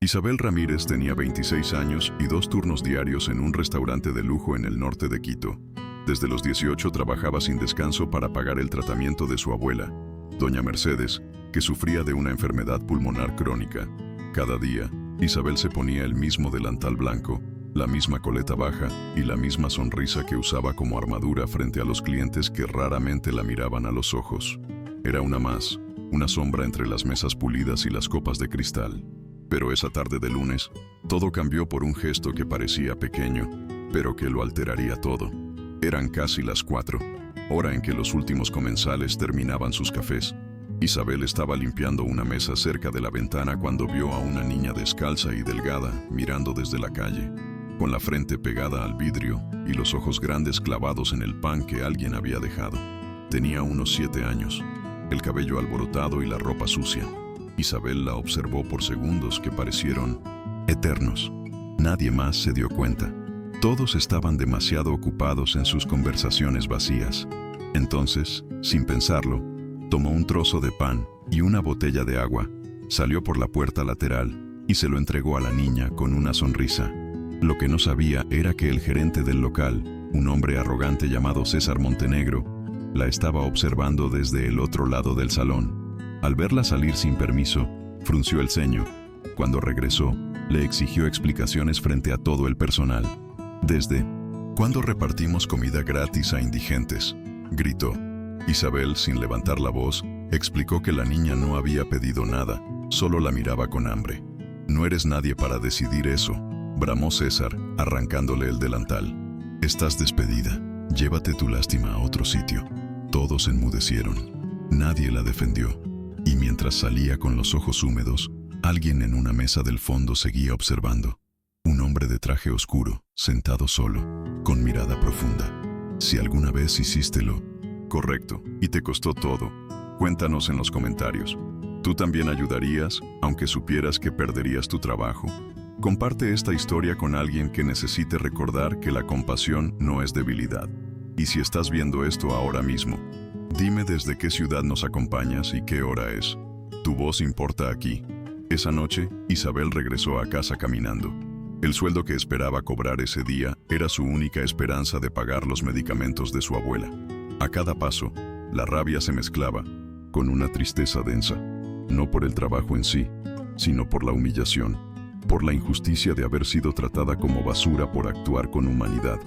Isabel Ramírez tenía 26 años y 2 turnos diarios en un restaurante de lujo en el norte de Quito. Desde los 18 trabajaba sin descanso para pagar el tratamiento de su abuela, doña Mercedes, que sufría de una enfermedad pulmonar crónica. Cada día, Isabel se ponía el mismo delantal blanco, la misma coleta baja y la misma sonrisa que usaba como armadura frente a los clientes que raramente la miraban a los ojos. Era una más, una sombra entre las mesas pulidas y las copas de cristal. Pero esa tarde de lunes, todo cambió por un gesto que parecía pequeño, pero que lo alteraría todo. Eran casi las 4, hora en que los últimos comensales terminaban sus cafés. Isabel estaba limpiando una mesa cerca de la ventana cuando vio a una niña descalza y delgada mirando desde la calle, con la frente pegada al vidrio y los ojos grandes clavados en el pan que alguien había dejado. Tenía unos 7 años, el cabello alborotado y la ropa sucia. Isabel la observó por segundos que parecieron eternos. Nadie más se dio cuenta. Todos estaban demasiado ocupados en sus conversaciones vacías. Entonces, sin pensarlo, tomó un trozo de pan y una botella de agua, salió por la puerta lateral y se lo entregó a la niña con una sonrisa. Lo que no sabía era que el gerente del local, un hombre arrogante llamado César Montenegro, la estaba observando desde el otro lado del salón. Al verla salir sin permiso, frunció el ceño. Cuando regresó, le exigió explicaciones frente a todo el personal. «¿Desde cuándo repartimos comida gratis a indigentes?», gritó. Isabel, sin levantar la voz, explicó que la niña no había pedido nada, solo la miraba con hambre. «No eres nadie para decidir eso», bramó César, arrancándole el delantal. «Estás despedida. Llévate tu lástima a otro sitio». Todos enmudecieron. Nadie la defendió. Y mientras salía con los ojos húmedos, alguien en una mesa del fondo seguía observando. Un hombre de traje oscuro, sentado solo, con mirada profunda. Si alguna vez hicístelo. Correcto, y te costó todo. Cuéntanos en los comentarios. ¿Tú también ayudarías, aunque supieras que perderías tu trabajo? Comparte esta historia con alguien que necesite recordar que la compasión no es debilidad. Y si estás viendo esto ahora mismo, dime desde qué ciudad nos acompañas y qué hora es. Tu voz importa aquí. Esa noche, Isabel regresó a casa caminando. El sueldo que esperaba cobrar ese día era su única esperanza de pagar los medicamentos de su abuela. A cada paso, la rabia se mezclaba con una tristeza densa, no por el trabajo en sí, sino por la humillación, por la injusticia de haber sido tratada como basura por actuar con humanidad.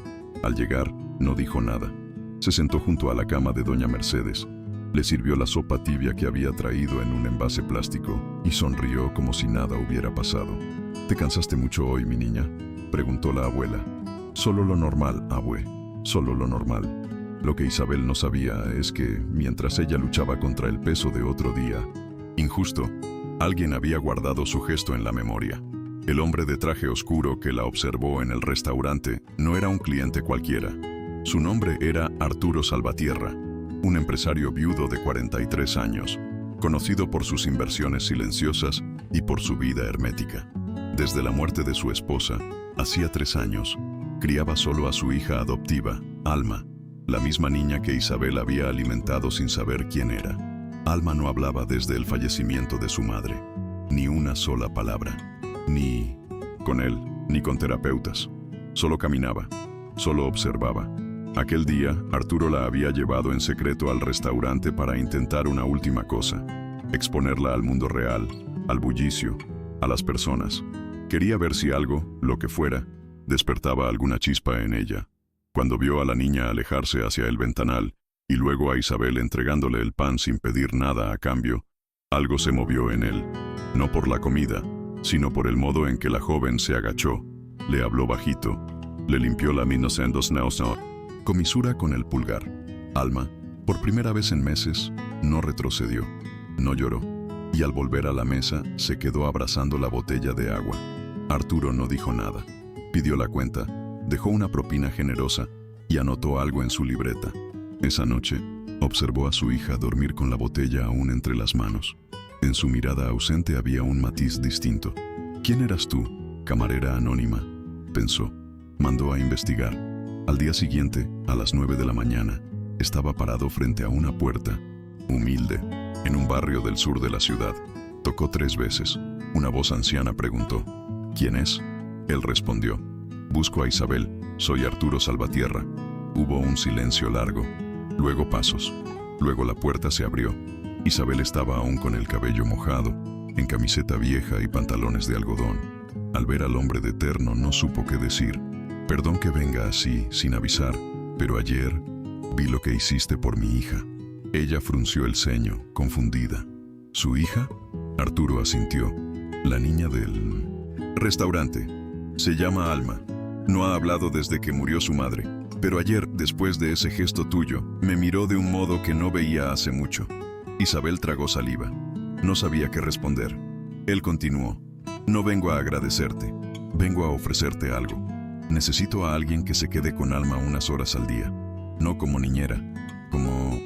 Al llegar, no dijo nada. Se sentó junto a la cama de doña Mercedes. Le sirvió la sopa tibia que había traído en un envase plástico y sonrió como si nada hubiera pasado. «¿Te cansaste mucho hoy, mi niña?», preguntó la abuela. «Solo lo normal, abue, solo lo normal». Lo que Isabel no sabía es que, mientras ella luchaba contra el peso de otro día injusto, alguien había guardado su gesto en la memoria. El hombre de traje oscuro que la observó en el restaurante no era un cliente cualquiera. Su nombre era Arturo Salvatierra, un empresario viudo de 43 años, conocido por sus inversiones silenciosas y por su vida hermética. Desde la muerte de su esposa, hacía 3 años, criaba solo a su hija adoptiva, Alma, la misma niña que Isabel había alimentado sin saber quién era. Alma no hablaba desde el fallecimiento de su madre, ni una sola palabra, ni con él, ni con terapeutas. Solo caminaba, solo observaba. Aquel día, Arturo la había llevado en secreto al restaurante para intentar una última cosa: exponerla al mundo real, al bullicio, a las personas. Quería ver si algo, lo que fuera, despertaba alguna chispa en ella. Cuando vio a la niña alejarse hacia el ventanal y luego a Isabel entregándole el pan sin pedir nada a cambio, algo se movió en él. No por la comida, sino por el modo en que la joven se agachó, le habló bajito, le limpió la comisura con el pulgar. Alma, por primera vez en meses, no retrocedió, no lloró, y al volver a la mesa se quedó abrazando la botella de agua. Arturo no dijo nada. Pidió la cuenta, dejó una propina generosa y anotó algo en su libreta. Esa noche, observó a su hija dormir con la botella aún entre las manos. En su mirada ausente había un matiz distinto. «¿Quién eras tú, camarera anónima?», pensó. Mandó a investigar. Al día siguiente, a las 9 de la mañana, estaba parado frente a una puerta, humilde, en un barrio del sur de la ciudad. Tocó 3 veces. Una voz anciana preguntó: ¿Quién es? Él respondió: Busco a Isabel, soy Arturo Salvatierra. Hubo un silencio largo, luego pasos. Luego la puerta se abrió. Isabel estaba aún con el cabello mojado, en camiseta vieja y pantalones de algodón. Al ver al hombre de terno no supo qué decir. Perdón que venga así, sin avisar, pero ayer vi lo que hiciste por mi hija. Ella frunció el ceño, confundida. ¿Su hija? Arturo asintió. La niña del restaurante. Se llama Alma. No ha hablado desde que murió su madre, pero ayer, después de ese gesto tuyo, me miró de un modo que no veía hace mucho. Isabel tragó saliva. No sabía qué responder. Él continuó: No vengo a agradecerte, vengo a ofrecerte algo. Necesito a alguien que se quede con Alma unas horas al día. No como niñera, como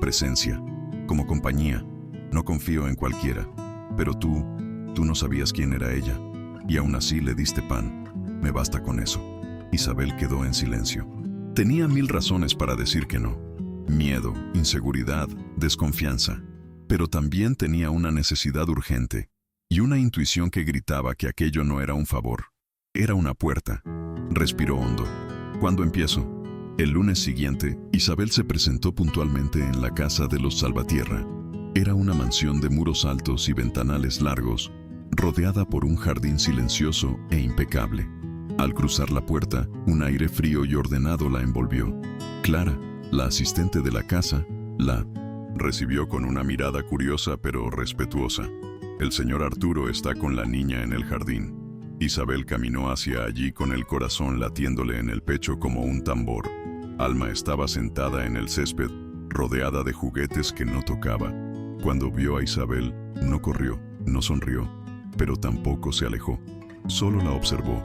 presencia, como compañía. No confío en cualquiera, pero tú no sabías quién era ella, y aún así le diste pan. Me basta con eso. Isabel quedó en silencio. Tenía 1000 razones para decir que no. Miedo, inseguridad, desconfianza. Pero también tenía una necesidad urgente, y una intuición que gritaba que aquello no era un favor. Era una puerta. Respiró hondo. ¿Cuándo empiezo? El lunes siguiente, Isabel se presentó puntualmente en la casa de los Salvatierra. Era una mansión de muros altos y ventanales largos, rodeada por un jardín silencioso e impecable. Al cruzar la puerta, un aire frío y ordenado la envolvió. Clara, la asistente de la casa, la recibió con una mirada curiosa pero respetuosa. El señor Arturo está con la niña en el jardín. Isabel caminó hacia allí con el corazón latiéndole en el pecho como un tambor. Alma estaba sentada en el césped, rodeada de juguetes que no tocaba. Cuando vio a Isabel, no corrió, no sonrió, pero tampoco se alejó. Solo la observó.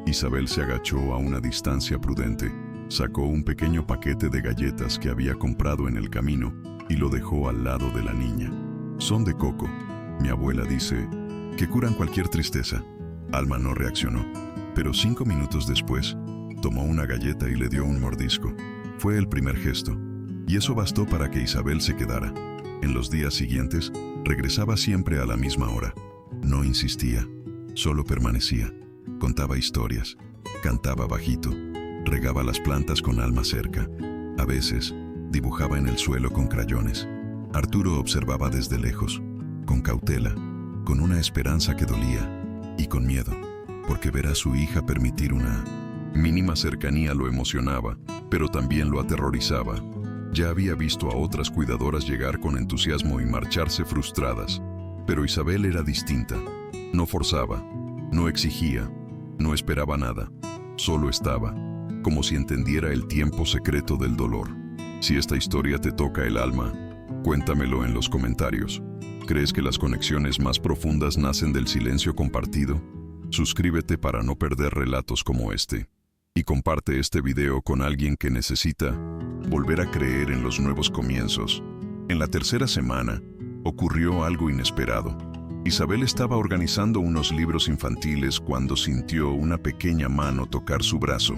Isabel se agachó a una distancia prudente, sacó un pequeño paquete de galletas que había comprado en el camino y lo dejó al lado de la niña. Son de coco. Mi abuela dice que curan cualquier tristeza. Alma no reaccionó, pero 5 minutos después, tomó una galleta y le dio un mordisco. Fue el primer gesto, y eso bastó para que Isabel se quedara. En los días siguientes, regresaba siempre a la misma hora. No insistía, solo permanecía. Contaba historias, cantaba bajito, regaba las plantas con Alma cerca. A veces, dibujaba en el suelo con crayones. Arturo observaba desde lejos, con cautela, con una esperanza que dolía, y con miedo, porque ver a su hija permitir una mínima cercanía lo emocionaba, pero también lo aterrorizaba. Ya había visto a otras cuidadoras llegar con entusiasmo y marcharse frustradas, pero Isabel era distinta. No forzaba, no exigía, no esperaba nada, solo estaba, como si entendiera el tiempo secreto del dolor. Si esta historia te toca el alma, cuéntamelo en los comentarios. ¿Crees que las conexiones más profundas nacen del silencio compartido? Suscríbete para no perder relatos como este. Y comparte este video con alguien que necesita volver a creer en los nuevos comienzos. En la tercera semana, ocurrió algo inesperado. Isabel estaba organizando unos libros infantiles cuando sintió una pequeña mano tocar su brazo.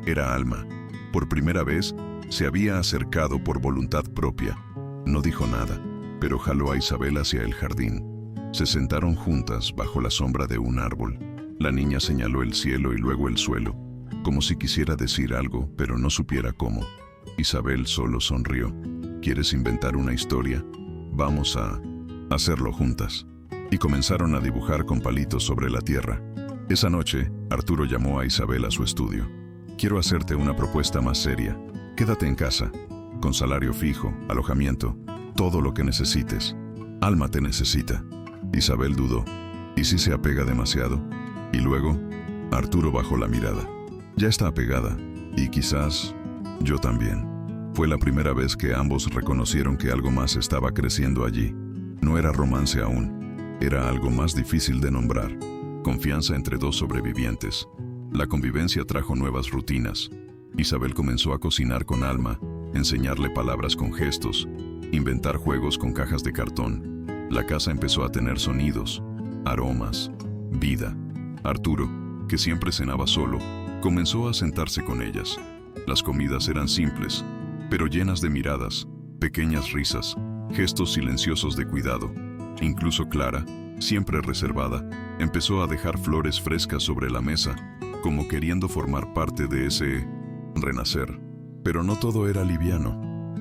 Era Alma. Por primera vez, se había acercado por voluntad propia. No dijo nada, pero jaló a Isabel hacia el jardín. Se sentaron juntas bajo la sombra de un árbol. La niña señaló el cielo y luego el suelo, como si quisiera decir algo, pero no supiera cómo. Isabel solo sonrió. ¿Quieres inventar una historia? Vamos a hacerlo juntas. Y comenzaron a dibujar con palitos sobre la tierra. Esa noche, Arturo llamó a Isabel a su estudio. Quiero hacerte una propuesta más seria. Quédate en casa, con salario fijo, alojamiento, todo lo que necesites. Alma te necesita. Isabel dudó. ¿Y si se apega demasiado? Y luego, Arturo bajó la mirada. Ya está apegada, y quizás yo también. Fue la primera vez que ambos reconocieron que algo más estaba creciendo allí. No era romance aún, era algo más difícil de nombrar. Confianza entre dos sobrevivientes. La convivencia trajo nuevas rutinas. Isabel comenzó a cocinar con Alma, enseñarle palabras con gestos, inventar juegos con cajas de cartón. La casa empezó a tener sonidos, aromas, vida. Arturo, que siempre cenaba solo, comenzó a sentarse con ellas. Las comidas eran simples, pero llenas de miradas, pequeñas risas, gestos silenciosos de cuidado. Incluso Clara, siempre reservada, Empezó a dejar flores frescas sobre la mesa, como queriendo formar parte de ese renacer. Pero no todo era liviano.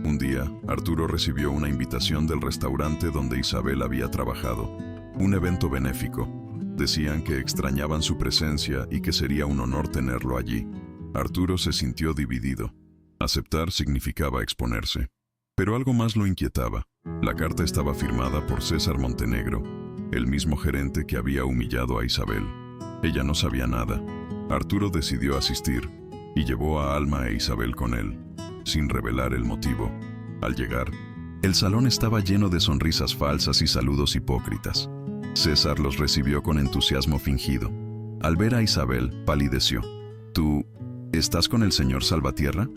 Un día, Arturo recibió una invitación del restaurante donde Isabel había trabajado. Un evento benéfico. Decían que extrañaban su presencia y que sería un honor tenerlo allí. Arturo se sintió dividido. Aceptar significaba exponerse. Pero algo más lo inquietaba. La carta estaba firmada por César Montenegro, el mismo gerente que había humillado a Isabel. Ella no sabía nada. Arturo decidió asistir y llevó a Alma e Isabel con él, sin revelar el motivo. Al llegar, el salón estaba lleno de sonrisas falsas y saludos hipócritas. César los recibió con entusiasmo fingido. Al ver a Isabel, palideció. «¿Tú estás con el señor Salvatierra?»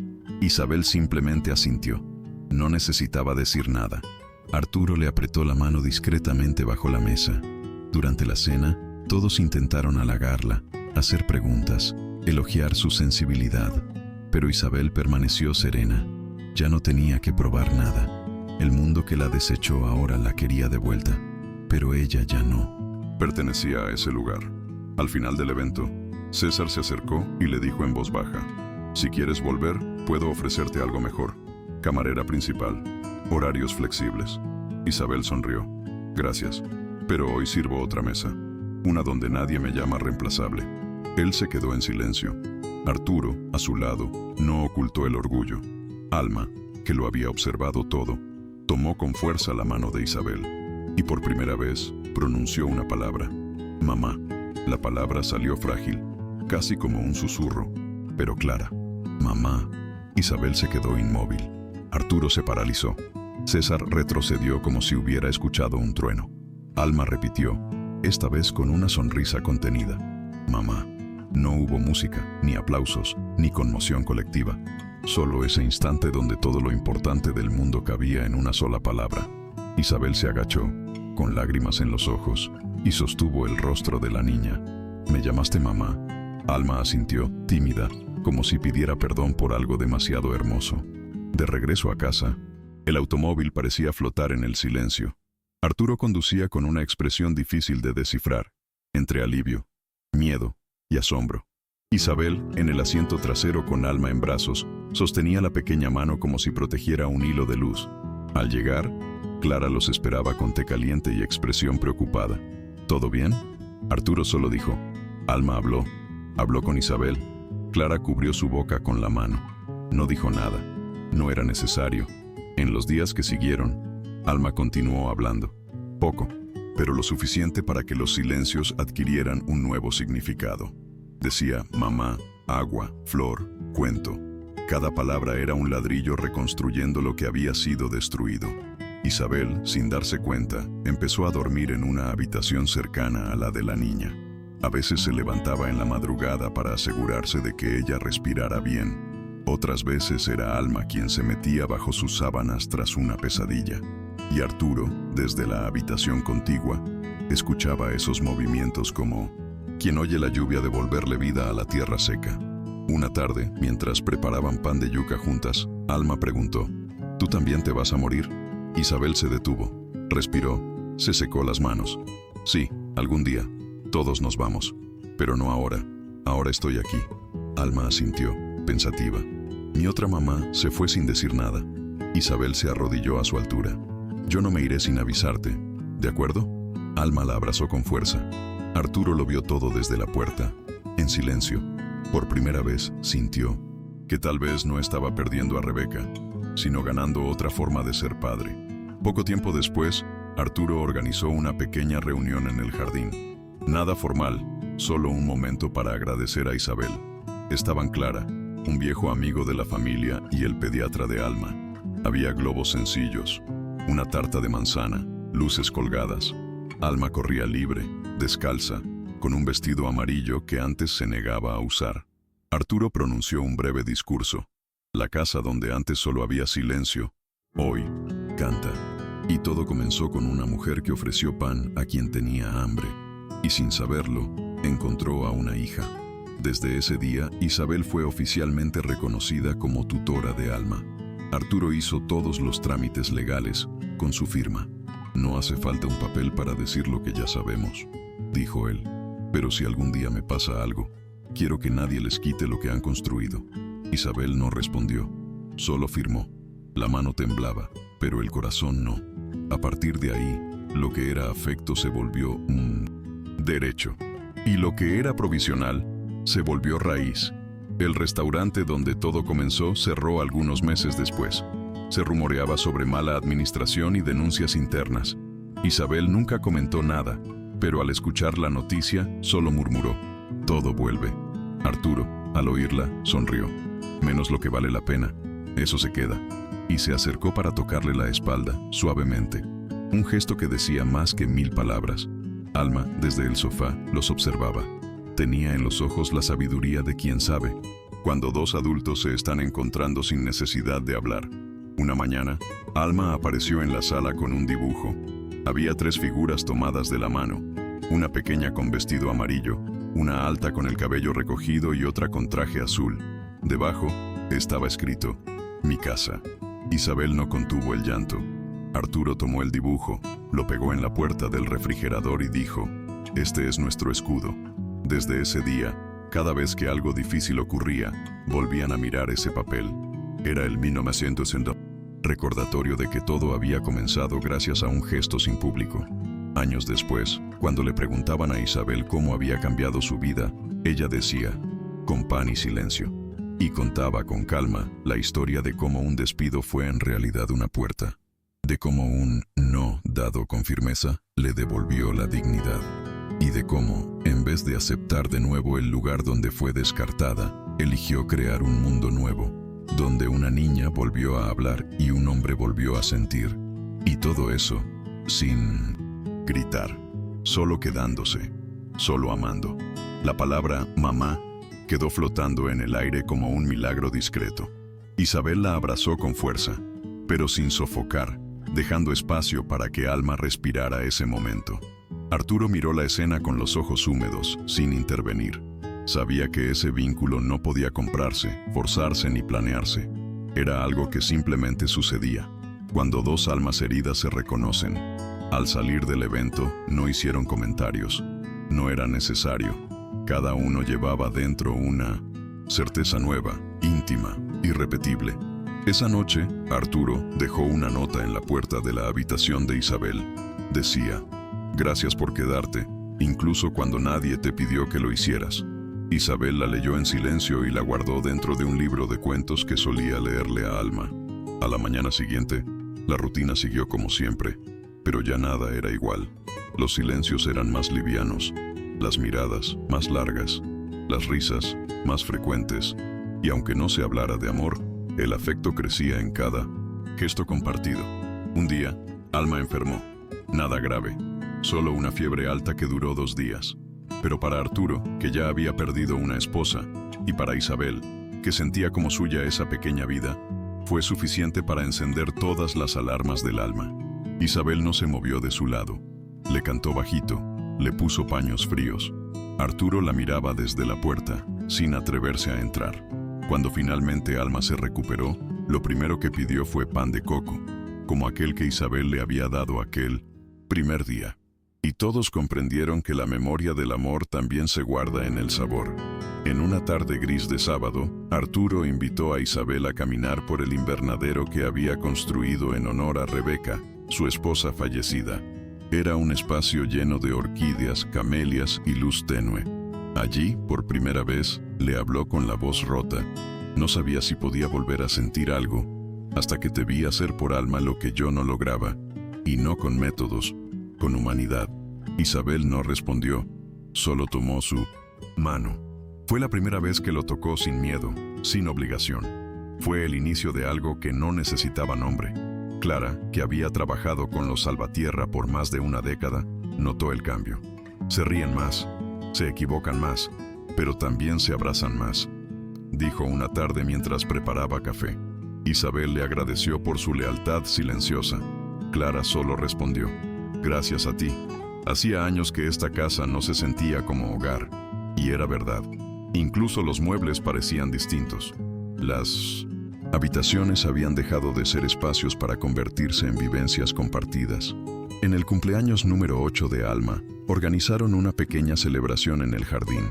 Isabel simplemente asintió. No necesitaba decir nada. Arturo le apretó la mano discretamente bajo la mesa. Durante la cena, todos intentaron halagarla, hacer preguntas, elogiar su sensibilidad. Pero Isabel permaneció serena. Ya no tenía que probar nada. El mundo que la desechó ahora la quería de vuelta. Pero ella ya no. Pertenecía a ese lugar. Al final del evento, César se acercó y le dijo en voz baja: «Si quieres volver, puedo ofrecerte algo mejor. Camarera principal. Horarios flexibles». Isabel sonrió. «Gracias, pero hoy sirvo otra mesa. Una donde nadie me llama reemplazable». Él se quedó en silencio. Arturo, a su lado, no ocultó el orgullo. Alma, que lo había observado todo, tomó con fuerza la mano de Isabel y por primera vez pronunció una palabra: «Mamá». La palabra salió frágil, casi como un susurro, pero clara. «Mamá». Isabel se quedó inmóvil. Arturo se paralizó. César retrocedió como si hubiera escuchado un trueno. Alma repitió, esta vez con una sonrisa contenida: «Mamá». No hubo música, ni aplausos, ni conmoción colectiva. Solo ese instante donde todo lo importante del mundo cabía en una sola palabra. Isabel se agachó, con lágrimas en los ojos, y sostuvo el rostro de la niña. «¿Me llamaste mamá?». Alma asintió, tímida, como si pidiera perdón por algo demasiado hermoso. De regreso a casa, el automóvil parecía flotar en el silencio. Arturo conducía con una expresión difícil de descifrar, entre alivio, miedo y asombro. Isabel, en el asiento trasero con Alma en brazos, sostenía la pequeña mano como si protegiera un hilo de luz. Al llegar, Clara los esperaba con té caliente y expresión preocupada. «¿Todo bien?». Arturo solo dijo. Alma habló con Isabel. Clara cubrió su boca con la mano. No dijo nada. No era necesario. En los días que siguieron, Alma continuó hablando. Poco, pero lo suficiente para que los silencios adquirieran un nuevo significado. Decía mamá, agua, flor, cuento. Cada palabra era un ladrillo reconstruyendo lo que había sido destruido. Isabel, sin darse cuenta, empezó a dormir en una habitación cercana a la de la niña. A veces se levantaba en la madrugada para asegurarse de que ella respirara bien. Otras veces era Alma quien se metía bajo sus sábanas tras una pesadilla. Y Arturo, desde la habitación contigua, escuchaba esos movimientos como quien oye la lluvia devolverle vida a la tierra seca. Una tarde, mientras preparaban pan de yuca juntas, Alma preguntó: «¿Tú también te vas a morir?». Isabel se detuvo, respiró, se secó las manos. «Sí, algún día. Todos nos vamos. Pero no ahora. Ahora estoy aquí». Alma asintió, pensativa. Mi otra mamá se fue sin decir nada. Isabel se arrodilló a su altura. «Yo no me iré sin avisarte, ¿de acuerdo?». Alma la abrazó con fuerza. Arturo lo vio todo desde la puerta, en silencio. Por primera vez sintió que tal vez no estaba perdiendo a Rebeca, sino ganando otra forma de ser padre. Poco tiempo después, Arturo organizó una pequeña reunión en el jardín. Nada formal, solo un momento para agradecer a Isabel. Estaban Clara, un viejo amigo de la familia, y el pediatra de Alma. Había globos sencillos, una tarta de manzana, luces colgadas. Alma corría libre, descalza, con un vestido amarillo que antes se negaba a usar. Arturo pronunció un breve discurso. La casa donde antes solo había silencio, hoy canta. Y todo comenzó con una mujer que ofreció pan a quien tenía hambre. Y sin saberlo, encontró a una hija. Desde ese día, Isabel fue oficialmente reconocida como tutora de Alma. Arturo hizo todos los trámites legales, con su firma. No hace falta un papel para decir lo que ya sabemos. dijo él. Pero si algún día me pasa algo, quiero que nadie les quite lo que han construido. Isabel no respondió, solo firmó. La mano temblaba, pero el corazón no. A partir de ahí, lo que era afecto se volvió un derecho. Y lo que era provisional se volvió raíz. El restaurante donde todo comenzó cerró algunos meses después. Se rumoreaba sobre mala administración y denuncias internas. Isabel nunca comentó nada, pero al escuchar la noticia solo murmuró: todo vuelve. Arturo, al oírla, sonrió. Menos lo que vale la pena, eso se queda. Y se acercó para tocarle la espalda, suavemente. Un gesto que decía más que 1000 palabras. Alma, desde el sofá, los observaba. Tenía en los ojos la sabiduría de quien sabe, cuando dos adultos se están encontrando sin necesidad de hablar. Una mañana, Alma apareció en la sala con un dibujo. Había 3 figuras tomadas de la mano. Una pequeña con vestido amarillo, una alta con el cabello recogido y otra con traje azul. Debajo estaba escrito: mi casa. Isabel no contuvo el llanto. Arturo tomó el dibujo, lo pegó en la puerta del refrigerador y dijo: este es nuestro escudo. Desde ese día, cada vez que algo difícil ocurría, volvían a mirar ese papel. Era el 1900, recordatorio de que todo había comenzado gracias a un gesto sin público. Años después, cuando le preguntaban a Isabel cómo había cambiado su vida, ella decía: con pan y silencio. Y contaba con calma la historia de cómo un despido fue en realidad una puerta, de cómo un no dado con firmeza le devolvió la dignidad, y de cómo, en vez de aceptar de nuevo el lugar donde fue descartada, eligió crear un mundo nuevo, donde una niña volvió a hablar y un hombre volvió a sentir. Y todo eso sin gritar, solo quedándose, solo amando. La palabra mamá quedó flotando en el aire como un milagro discreto. Isabel la abrazó con fuerza, pero sin sofocar, dejando espacio para que Alma respirara ese momento. Arturo miró la escena con los ojos húmedos, sin intervenir. Sabía que ese vínculo no podía comprarse, forzarse ni planearse. Era algo que simplemente sucedía, cuando dos almas heridas se reconocen. Al salir del evento, no hicieron comentarios. No era necesario. Cada uno llevaba dentro una certeza nueva, íntima, irrepetible. Esa noche, Arturo dejó una nota en la puerta de la habitación de Isabel. Decía: gracias por quedarte, incluso cuando nadie te pidió que lo hicieras. Isabel la leyó en silencio y la guardó dentro de un libro de cuentos que solía leerle a Alma. A la mañana siguiente, la rutina siguió como siempre, pero ya nada era igual. Los silencios eran más livianos, las miradas más largas, las risas más frecuentes, y aunque no se hablara de amor, el afecto crecía en cada gesto compartido. Un día, Alma enfermó. Nada grave, solo una fiebre alta que duró 2 días. Pero para Arturo, que ya había perdido una esposa, y para Isabel, que sentía como suya esa pequeña vida, fue suficiente para encender todas las alarmas del alma. Isabel no se movió de su lado. Le cantó bajito, le puso paños fríos. Arturo la miraba desde la puerta, sin atreverse a entrar. Cuando finalmente Alma se recuperó, lo primero que pidió fue pan de coco, como aquel que Isabel le había dado aquel primer día. Y todos comprendieron que la memoria del amor también se guarda en el sabor. En una tarde gris de sábado, Arturo invitó a Isabel a caminar por el invernadero que había construido en honor a Rebeca, su esposa fallecida. Era un espacio lleno de orquídeas, camelias y luz tenue. Allí, por primera vez, le habló con la voz rota. No sabía si podía volver a sentir algo, hasta que te vi hacer por Alma lo que yo no lograba, y no con métodos, con humanidad. Isabel no respondió, solo tomó su mano. Fue la primera vez que lo tocó sin miedo, sin obligación. Fue el inicio de algo que no necesitaba nombre. Clara, que había trabajado con los Salvatierra por más de una década, notó el cambio. Se ríen más, se equivocan más, pero también se abrazan más, dijo una tarde mientras preparaba café. Isabel le agradeció por su lealtad silenciosa. Clara solo respondió: gracias a ti. Hacía años que esta casa no se sentía como hogar, y era verdad. Incluso los muebles parecían distintos. Las habitaciones habían dejado de ser espacios para convertirse en vivencias compartidas. En el cumpleaños número 8 de Alma, Organizaron una pequeña celebración en el jardín.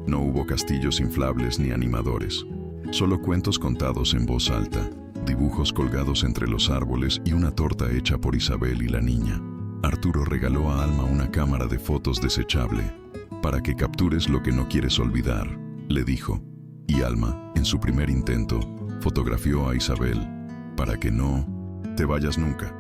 No hubo castillos inflables ni animadores, solo cuentos contados en voz alta, dibujos colgados entre los árboles y una torta hecha por Isabel y la niña. Arturo regaló a Alma una cámara de fotos desechable, para que captures lo que no quieres olvidar, le dijo. Y Alma, en su primer intento, fotografió a Isabel, para que no te vayas nunca,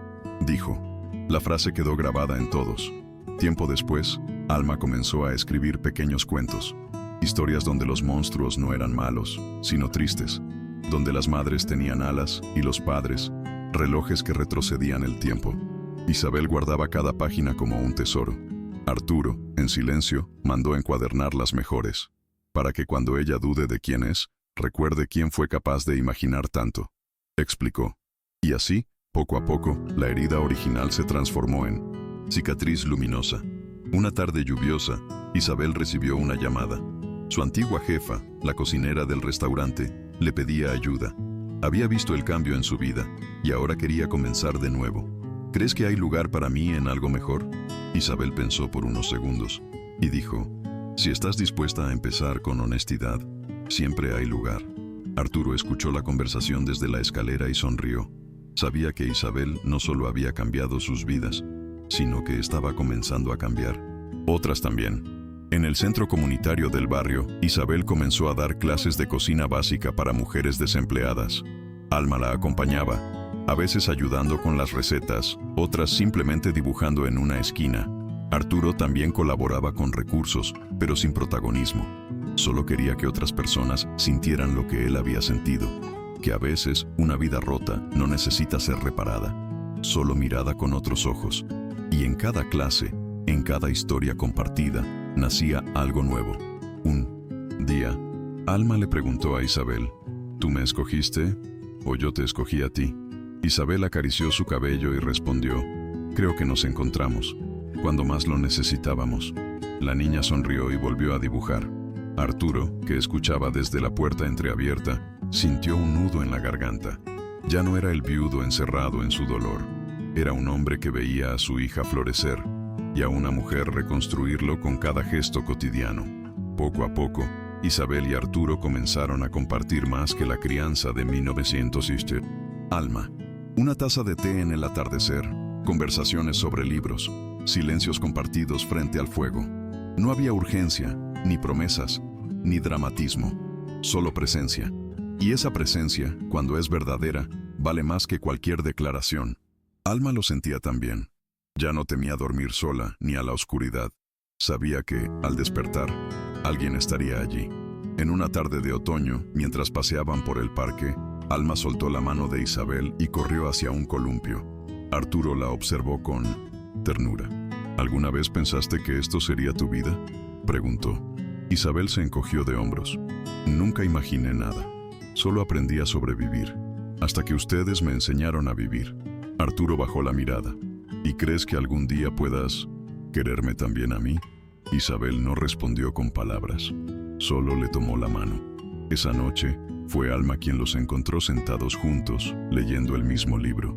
dijo. La frase quedó grabada en todos. Tiempo después, Alma comenzó a escribir pequeños cuentos, historias donde los monstruos no eran malos, sino tristes, donde las madres tenían alas y los padres, relojes que retrocedían el tiempo. Isabel guardaba cada página como un tesoro. Arturo, en silencio, mandó encuadernar las mejores, para que cuando ella dude de quién es, recuerde quién fue capaz de imaginar tanto, explicó. Y así, poco a poco, la herida original se transformó en cicatriz luminosa. Una tarde lluviosa, Isabel recibió una llamada. Su antigua jefa, la cocinera del restaurante, le pedía ayuda. Había visto el cambio en su vida y ahora quería comenzar de nuevo. ¿Crees que hay lugar para mí en algo mejor? Isabel pensó por unos segundos y dijo, si estás dispuesta a empezar con honestidad, siempre hay lugar. Arturo escuchó la conversación desde la escalera y sonrió. Sabía que Isabel no solo había cambiado sus vidas, sino que estaba comenzando a cambiar otras también. En el centro comunitario del barrio, Isabel comenzó a dar clases de cocina básica para mujeres desempleadas. Alma la acompañaba, a veces ayudando con las recetas, otras simplemente dibujando en una esquina. Arturo también colaboraba con recursos, pero sin protagonismo. Solo quería que otras personas sintieran lo que él había sentido, que a veces una vida rota no necesita ser reparada, solo mirada con otros ojos. Y en cada clase, en cada historia compartida, nacía algo nuevo. Un día, Alma le preguntó a Isabel, ¿tú me escogiste o yo te escogí a ti? Isabel acarició su cabello y respondió, creo que nos encontramos, cuando más lo necesitábamos. La niña sonrió y volvió a dibujar. Arturo, que escuchaba desde la puerta entreabierta, sintió un nudo en la garganta. Ya no era el viudo encerrado en su dolor. Era un hombre que veía a su hija florecer y a una mujer reconstruirlo con cada gesto cotidiano. Poco a poco, Isabel y Arturo comenzaron a compartir más que la crianza de 1907. Alma. Una taza de té en el atardecer, conversaciones sobre libros, silencios compartidos frente al fuego. No había urgencia, ni promesas, ni dramatismo, solo presencia. Y esa presencia, cuando es verdadera, vale más que cualquier declaración. Alma lo sentía también. Ya no temía dormir sola ni a la oscuridad. Sabía que, al despertar, alguien estaría allí. En una tarde de otoño, mientras paseaban por el parque, Alma soltó la mano de Isabel y corrió hacia un columpio. Arturo la observó con ternura. ¿Alguna vez pensaste que esto sería tu vida?, preguntó. Isabel se encogió de hombros. Nunca imaginé nada. Solo aprendí a sobrevivir, hasta que ustedes me enseñaron a vivir. Arturo bajó la mirada. ¿Y crees que algún día puedas quererme también a mí? Isabel no respondió con palabras. Solo le tomó la mano. Esa noche, fue Alma quien los encontró sentados juntos, leyendo el mismo libro.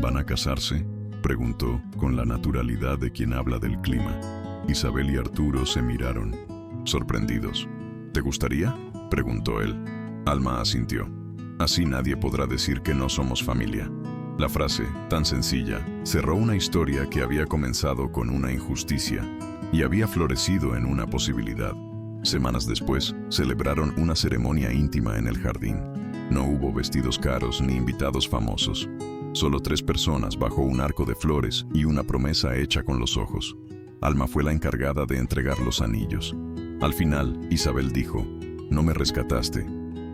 ¿Van a casarse?, preguntó, con la naturalidad de quien habla del clima. Isabel y Arturo se miraron, sorprendidos. ¿Te gustaría?, preguntó él. Alma asintió. Así nadie podrá decir que no somos familia. La frase, tan sencilla, cerró una historia que había comenzado con una injusticia y había florecido en una posibilidad. Semanas después, celebraron una ceremonia íntima en el jardín. No hubo vestidos caros ni invitados famosos. Solo 3 personas bajo un arco de flores y una promesa hecha con los ojos. Alma fue la encargada de entregar los anillos. Al final, Isabel dijo, «No me rescataste,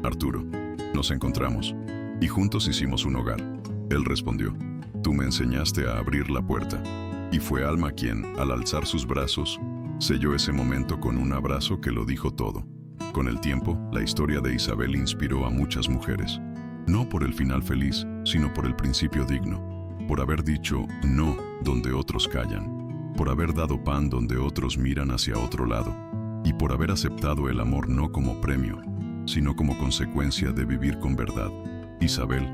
Arturo. Nos encontramos y juntos hicimos un hogar». Él respondió, «Tú me enseñaste a abrir la puerta». Y fue Alma quien, al alzar sus brazos, selló ese momento con un abrazo que lo dijo todo. Con el tiempo, la historia de Isabel inspiró a muchas mujeres. No por el final feliz, sino por el principio digno. Por haber dicho no donde otros callan. Por haber dado pan donde otros miran hacia otro lado. Y por haber aceptado el amor no como premio, sino como consecuencia de vivir con verdad. Isabel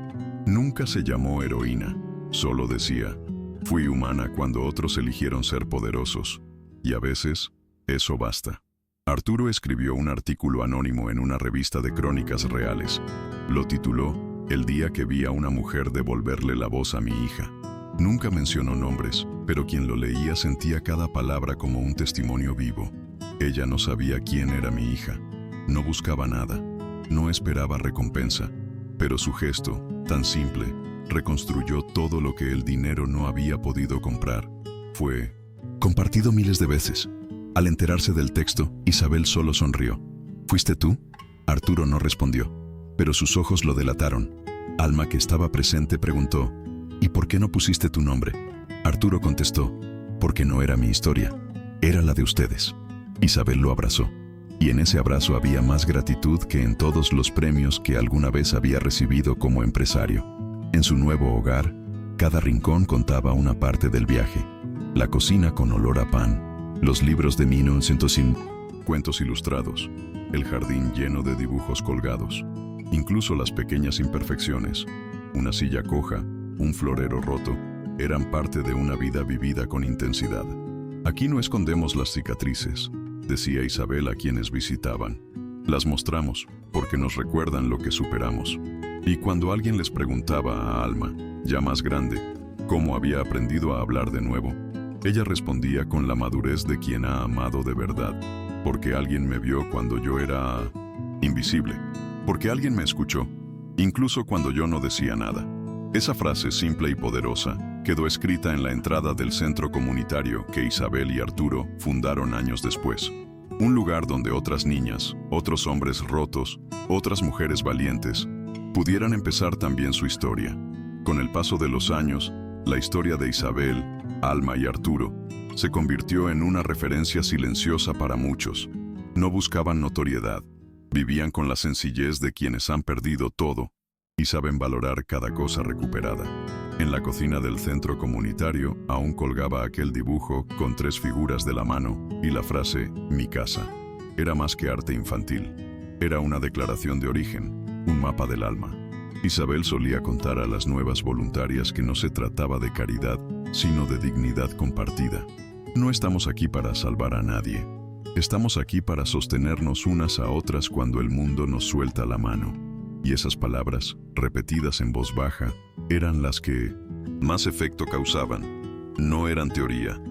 nunca se llamó heroína. Solo decía, fui humana cuando otros eligieron ser poderosos. Y a veces, eso basta. Arturo escribió un artículo anónimo en una revista de crónicas reales. Lo tituló "El día que vi a una mujer devolverle la voz a mi hija". Nunca mencionó nombres, pero quien lo leía sentía cada palabra como un testimonio vivo. Ella no sabía quién era mi hija. No buscaba nada. No esperaba recompensa. Pero su gesto, tan simple, reconstruyó todo lo que el dinero no había podido comprar. Fue compartido miles de veces. Al enterarse del texto, Isabel solo sonrió. ¿Fuiste tú? Arturo no respondió, pero sus ojos lo delataron. Alma, que estaba presente, preguntó: ¿y por qué no pusiste tu nombre? Arturo contestó: porque no era mi historia, era la de ustedes. Isabel lo abrazó, y en ese abrazo había más gratitud que en todos los premios que alguna vez había recibido como empresario. En su nuevo hogar, cada rincón contaba una parte del viaje. La cocina con olor a pan, los libros de 1905, cuentos ilustrados, el jardín lleno de dibujos colgados, incluso las pequeñas imperfecciones, una silla coja, un florero roto, eran parte de una vida vivida con intensidad. Aquí no escondemos las cicatrices, decía Isabel a quienes visitaban. Las mostramos porque nos recuerdan lo que superamos. Y cuando alguien les preguntaba a Alma, ya más grande, cómo había aprendido a hablar de nuevo, ella respondía con la madurez de quien ha amado de verdad. Porque alguien me vio cuando yo era invisible. Porque alguien me escuchó, incluso cuando yo no decía nada. Esa frase simple y poderosa quedó escrita en la entrada del centro comunitario que Isabel y Arturo fundaron años después. Un lugar donde otras niñas, otros hombres rotos, otras mujeres valientes, pudieran empezar también su historia. Con el paso de los años, la historia de Isabel, Alma y Arturo se convirtió en una referencia silenciosa para muchos. No buscaban notoriedad, vivían con la sencillez de quienes han perdido todo y saben valorar cada cosa recuperada. En la cocina del centro comunitario aún colgaba aquel dibujo con 3 figuras de la mano y la frase "mi casa". Era más que arte infantil. Era una declaración de origen, un mapa del alma. Isabel solía contar a las nuevas voluntarias que no se trataba de caridad, sino de dignidad compartida. No estamos aquí para salvar a nadie. Estamos aquí para sostenernos unas a otras cuando el mundo nos suelta la mano. Y esas palabras, repetidas en voz baja, eran las que más efecto causaban. No eran teoría.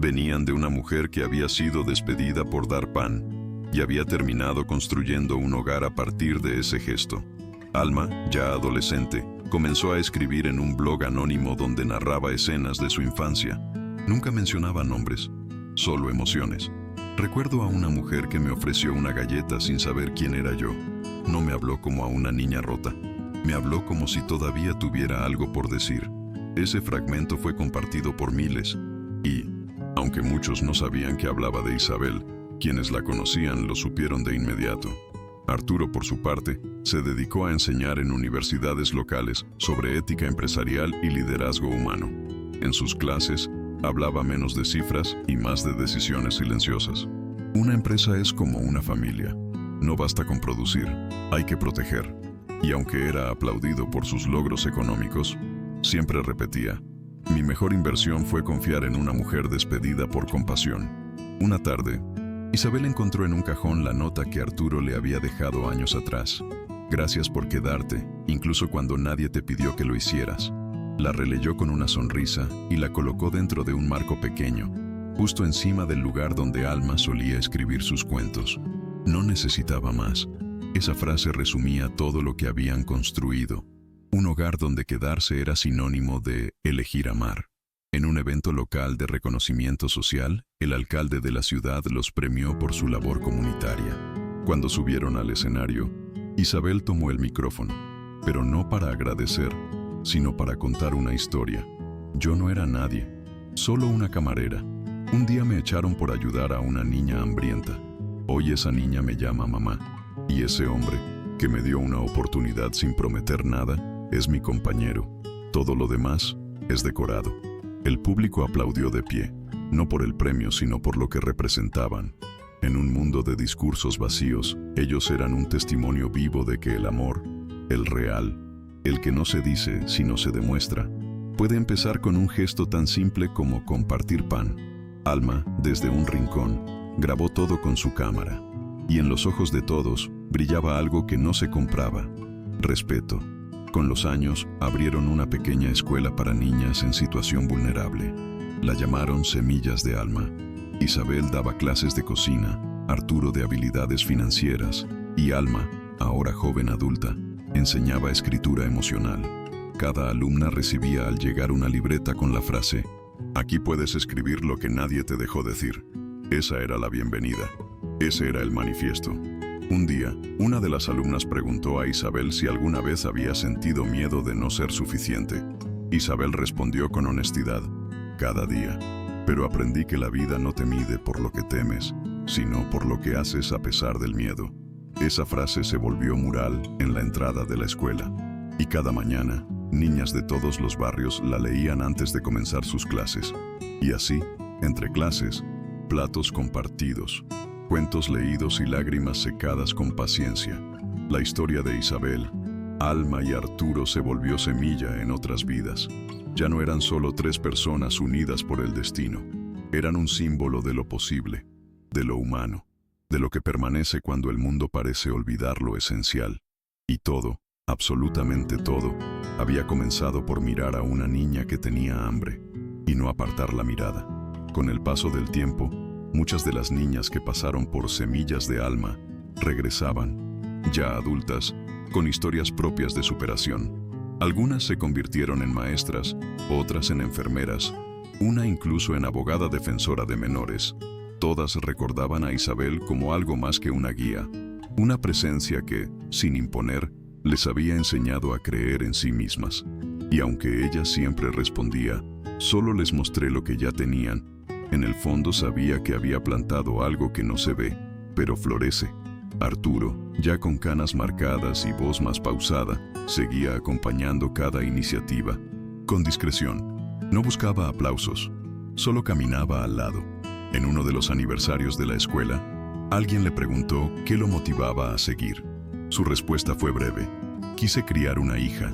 Venían de una mujer que había sido despedida por dar pan y había terminado construyendo un hogar a partir de ese gesto. Alma, ya adolescente, comenzó a escribir en un blog anónimo donde narraba escenas de su infancia. Nunca mencionaba nombres, solo emociones. Recuerdo a una mujer que me ofreció una galleta sin saber quién era yo. No me habló como a una niña rota. Me habló como si todavía tuviera algo por decir. Ese fragmento fue compartido por miles y, aunque muchos no sabían que hablaba de Isabel, quienes la conocían lo supieron de inmediato. Arturo, por su parte, se dedicó a enseñar en universidades locales sobre ética empresarial y liderazgo humano. En sus clases, hablaba menos de cifras y más de decisiones silenciosas. Una empresa es como una familia. No basta con producir, hay que proteger. Y aunque era aplaudido por sus logros económicos, siempre repetía: mi mejor inversión fue confiar en una mujer despedida por compasión. Una tarde, Isabel encontró en un cajón la nota que Arturo le había dejado años atrás. Gracias por quedarte, incluso cuando nadie te pidió que lo hicieras. La releyó con una sonrisa y la colocó dentro de un marco pequeño, justo encima del lugar donde Alma solía escribir sus cuentos. No necesitaba más. Esa frase resumía todo lo que habían construido. Un hogar donde quedarse era sinónimo de elegir amar. En un evento local de reconocimiento social, el alcalde de la ciudad los premió por su labor comunitaria. Cuando subieron al escenario, Isabel tomó el micrófono, pero no para agradecer, sino para contar una historia. Yo no era nadie, solo una camarera. Un día me echaron por ayudar a una niña hambrienta. Hoy esa niña me llama mamá, y ese hombre, que me dio una oportunidad sin prometer nada, es mi compañero. Todo lo demás es decorado. El público aplaudió de pie, no por el premio, sino por lo que representaban. En un mundo de discursos vacíos, ellos eran un testimonio vivo de que el amor, el real, el que no se dice, sino se demuestra, puede empezar con un gesto tan simple como compartir pan. Alma, desde un rincón, grabó todo con su cámara. Y en los ojos de todos brillaba algo que no se compraba: respeto. Con los años, abrieron una pequeña escuela para niñas en situación vulnerable. La llamaron Semillas de Alma. Isabel daba clases de cocina, Arturo de habilidades financieras, y Alma, ahora joven adulta, enseñaba escritura emocional. Cada alumna recibía al llegar una libreta con la frase: «Aquí puedes escribir lo que nadie te dejó decir». Esa era la bienvenida. Ese era el manifiesto. Un día, una de las alumnas preguntó a Isabel si alguna vez había sentido miedo de no ser suficiente. Isabel respondió con honestidad: «Cada día. Pero aprendí que la vida no te mide por lo que temes, sino por lo que haces a pesar del miedo». Esa frase se volvió mural en la entrada de la escuela. Y cada mañana, niñas de todos los barrios la leían antes de comenzar sus clases. Y así, entre clases, platos compartidos, cuentos leídos y lágrimas secadas con paciencia. La historia de Isabel, Alma y Arturo se volvió semilla en otras vidas. Ya no eran solo tres personas unidas por el destino. Eran un símbolo de lo posible, de lo humano, de lo que permanece cuando el mundo parece olvidar lo esencial. Y todo, absolutamente todo, había comenzado por mirar a una niña que tenía hambre y no apartar la mirada. Con el paso del tiempo, muchas de las niñas que pasaron por Semillas de Alma regresaban, ya adultas, con historias propias de superación. Algunas se convirtieron en maestras, otras en enfermeras, una incluso en abogada defensora de menores. Todas recordaban a Isabel como algo más que una guía, una presencia que, sin imponer, les había enseñado a creer en sí mismas. Y aunque ella siempre respondía: «Solo les mostré lo que ya tenían», en el fondo sabía que había plantado algo que no se ve, pero florece. Arturo, ya con canas marcadas y voz más pausada, seguía acompañando cada iniciativa. Con discreción. No buscaba aplausos, solo caminaba al lado. En uno de los aniversarios de la escuela, alguien le preguntó qué lo motivaba a seguir. Su respuesta fue breve: «Quise criar una hija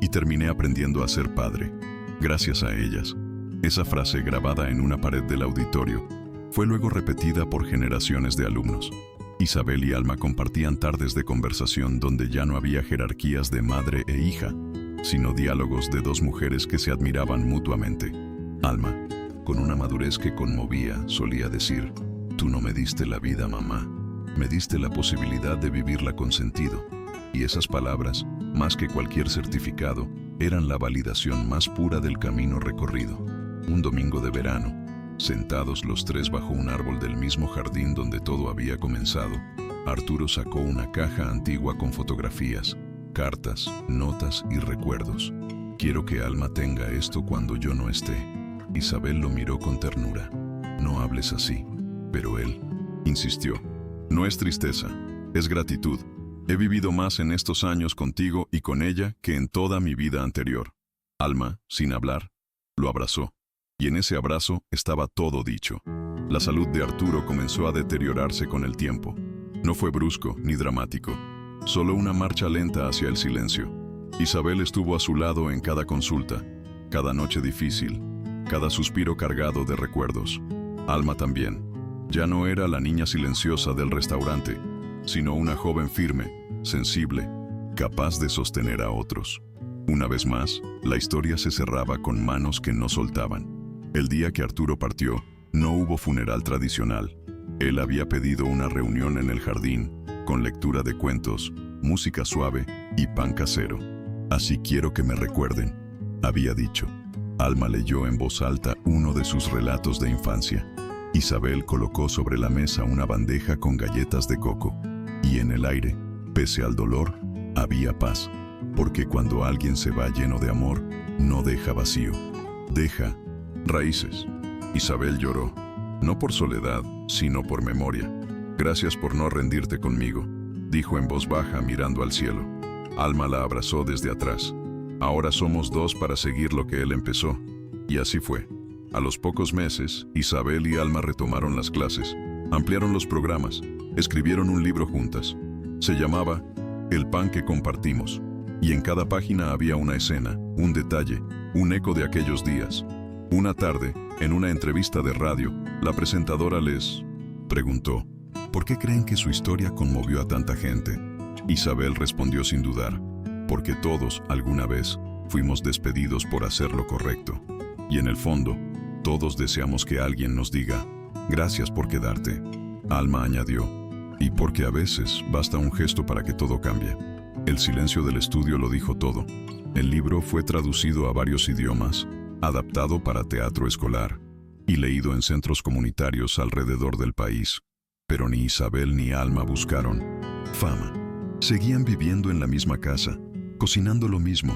y terminé aprendiendo a ser padre, gracias a ellas». Esa frase, grabada en una pared del auditorio, fue luego repetida por generaciones de alumnos. Isabel y Alma compartían tardes de conversación donde ya no había jerarquías de madre e hija, sino diálogos de dos mujeres que se admiraban mutuamente. Alma, con una madurez que conmovía, solía decir: «Tú no me diste la vida, mamá. Me diste la posibilidad de vivirla con sentido». Y esas palabras, más que cualquier certificado, eran la validación más pura del camino recorrido. Un domingo de verano, sentados los tres bajo un árbol del mismo jardín donde todo había comenzado, Arturo sacó una caja antigua con fotografías, cartas, notas y recuerdos. «Quiero que Alma tenga esto cuando yo no esté». Isabel lo miró con ternura. «No hables así». Pero él insistió: «No es tristeza, es gratitud. He vivido más en estos años contigo y con ella que en toda mi vida anterior». Alma, sin hablar, lo abrazó. Y en ese abrazo estaba todo dicho. La salud de Arturo comenzó a deteriorarse con el tiempo. No fue brusco ni dramático, solo una marcha lenta hacia el silencio. Isabel estuvo a su lado en cada consulta, cada noche difícil, cada suspiro cargado de recuerdos. Alma también. Ya no era la niña silenciosa del restaurante, sino una joven firme, sensible, capaz de sostener a otros. Una vez más, la historia se cerraba con manos que no soltaban. El día que Arturo partió, no hubo funeral tradicional. Él había pedido una reunión en el jardín, con lectura de cuentos, música suave y pan casero. «Así quiero que me recuerden», había dicho. Alma leyó en voz alta uno de sus relatos de infancia. Isabel colocó sobre la mesa una bandeja con galletas de coco. Y en el aire, pese al dolor, había paz. Porque cuando alguien se va lleno de amor, no deja vacío, deja raíces. Isabel lloró, no por soledad, sino por memoria. «Gracias por no rendirte conmigo», dijo en voz baja mirando al cielo. Alma la abrazó desde atrás. «Ahora somos dos para seguir lo que él empezó». Y así fue. A los pocos meses, Isabel y Alma retomaron las clases, ampliaron los programas, escribieron un libro juntas. Se llamaba El pan que compartimos. Y en cada página había una escena, un detalle, un eco de aquellos días. Una tarde, en una entrevista de radio, La presentadora les preguntó, ¿por qué creen que su historia conmovió a tanta gente? Isabel respondió sin dudar, porque todos, alguna vez, fuimos despedidos por hacer lo correcto. Y en el fondo, todos deseamos que alguien nos diga, gracias por quedarte. Alma añadió, y porque a veces basta un gesto para que todo cambie. El silencio del estudio lo dijo todo. El libro fue traducido a varios idiomas, adaptado para teatro escolar y leído en centros comunitarios alrededor del país. Pero ni Isabel ni Alma buscaron fama. Seguían viviendo en la misma casa, cocinando lo mismo,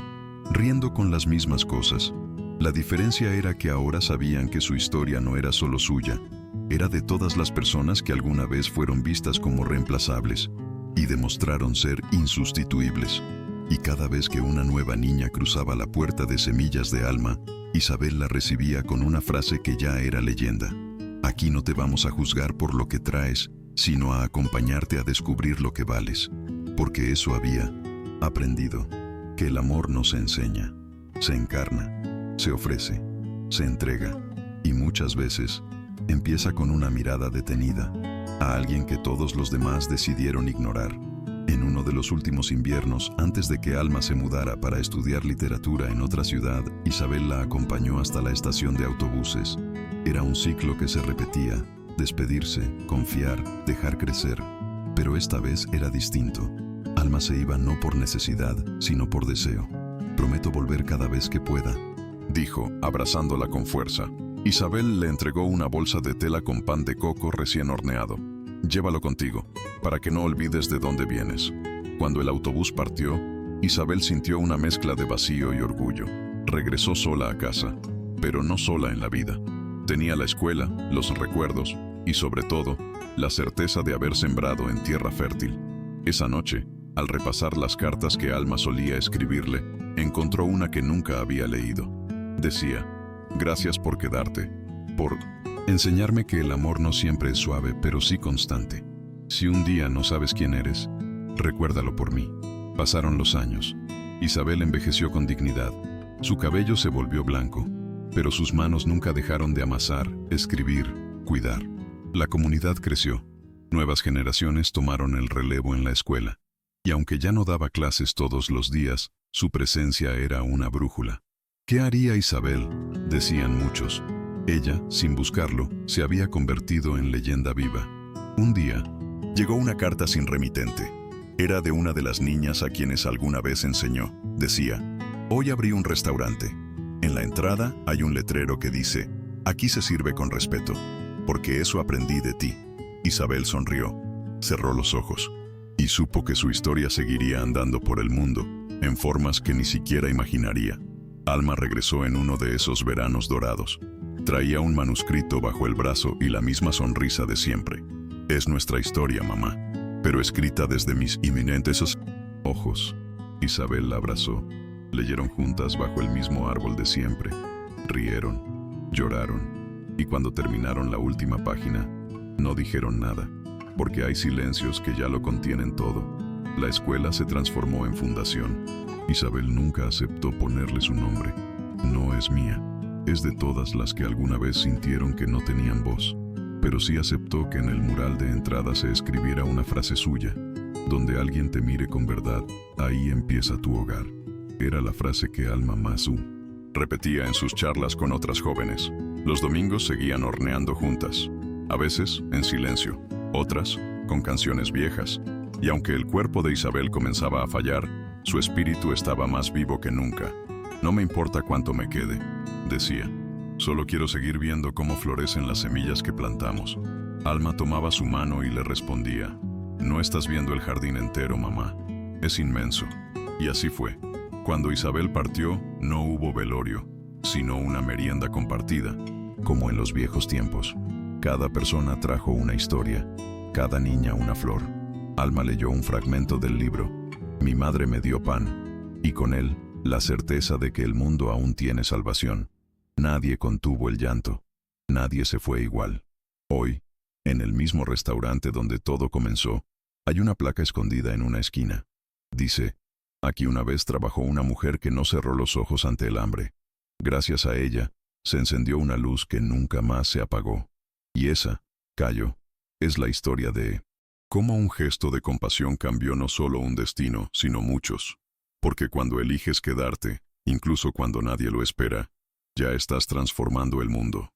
riendo con las mismas cosas. La diferencia era que ahora sabían que su historia no era solo suya, era de todas las personas que alguna vez fueron vistas como reemplazables y demostraron ser insustituibles. Y cada vez que una nueva niña cruzaba la puerta de Semillas de Alma, Isabel la recibía con una frase que ya era leyenda. Aquí no te vamos a juzgar por lo que traes, sino a acompañarte a descubrir lo que vales. Porque eso había aprendido, que el amor no se enseña, se encarna, se ofrece, se entrega, y muchas veces empieza con una mirada detenida a alguien que todos los demás decidieron ignorar. En uno de los últimos inviernos, antes de que Alma se mudara para estudiar literatura en otra ciudad, Isabel la acompañó hasta la estación de autobuses. Era un ciclo que se repetía: despedirse, confiar, dejar crecer. Pero esta vez era distinto. Alma se iba no por necesidad, sino por deseo. Prometo volver cada vez que pueda, dijo, abrazándola con fuerza. Isabel le entregó una bolsa de tela con pan de coco recién horneado. Llévalo contigo, para que no olvides de dónde vienes. Cuando el autobús partió, Isabel sintió una mezcla de vacío y orgullo. Regresó sola a casa, pero no sola en la vida. Tenía la escuela, los recuerdos y, sobre todo, la certeza de haber sembrado en tierra fértil. Esa noche, al repasar las cartas que Alma solía escribirle, encontró una que nunca había leído. Decía: gracias por quedarte, por enseñarme que el amor no siempre es suave, pero sí constante. Si un día no sabes quién eres, recuérdalo por mí. Pasaron los años. Isabel envejeció con dignidad. Su cabello se volvió blanco, pero sus manos nunca dejaron de amasar, escribir, cuidar. La comunidad creció. Nuevas generaciones tomaron el relevo en la escuela. Y aunque ya no daba clases todos los días, su presencia era una brújula. ¿Qué haría Isabel?, decían muchos. Ella, sin buscarlo, se había convertido en leyenda viva. Un día, llegó una carta sin remitente. Era de una de las niñas a quienes alguna vez enseñó. Decía: hoy abrí un restaurante. En la entrada hay un letrero que dice: aquí se sirve con respeto, porque eso aprendí de ti. Isabel sonrió, cerró los ojos, y supo que su historia seguiría andando por el mundo, en formas que ni siquiera imaginaría. Alma regresó en uno de esos veranos dorados. Traía un manuscrito bajo el brazo y la misma sonrisa de siempre. Es nuestra historia, mamá, pero escrita desde mis inminentes ojos. Isabel la abrazó. Leyeron juntas bajo el mismo árbol de siempre. Rieron, lloraron, y cuando terminaron la última página, no dijeron nada, porque hay silencios que ya lo contienen todo. La escuela se transformó en fundación. Isabel nunca aceptó ponerle su nombre. No es mía. Es de todas las que alguna vez sintieron que no tenían voz. Pero sí aceptó que en el mural de entrada se escribiera una frase suya: donde alguien te mire con verdad, ahí empieza tu hogar. Era la frase que Alma Mazu repetía en sus charlas con otras jóvenes. Los domingos seguían horneando juntas, a veces en silencio, otras con canciones viejas. Y aunque el cuerpo de Isabel comenzaba a fallar, su espíritu estaba más vivo que nunca. No me importa cuánto me quede, decía. Solo quiero seguir viendo cómo florecen las semillas que plantamos. Alma tomaba su mano y le respondía: no estás viendo el jardín entero, mamá. Es inmenso. Y así fue. Cuando Isabel partió, no hubo velorio, sino una merienda compartida, como en los viejos tiempos. Cada persona trajo una historia, cada niña una flor. Alma leyó un fragmento del libro. Mi madre me dio pan, y con él, la certeza de que el mundo aún tiene salvación. Nadie contuvo el llanto. Nadie se fue igual. Hoy, en el mismo restaurante donde todo comenzó, hay una placa escondida en una esquina. Dice: aquí una vez trabajó una mujer que no cerró los ojos ante el hambre. Gracias a ella, se encendió una luz que nunca más se apagó. Y esa, Cayo, es la historia de cómo un gesto de compasión cambió no solo un destino, sino muchos. Porque cuando eliges quedarte, incluso cuando nadie lo espera, ya estás transformando el mundo.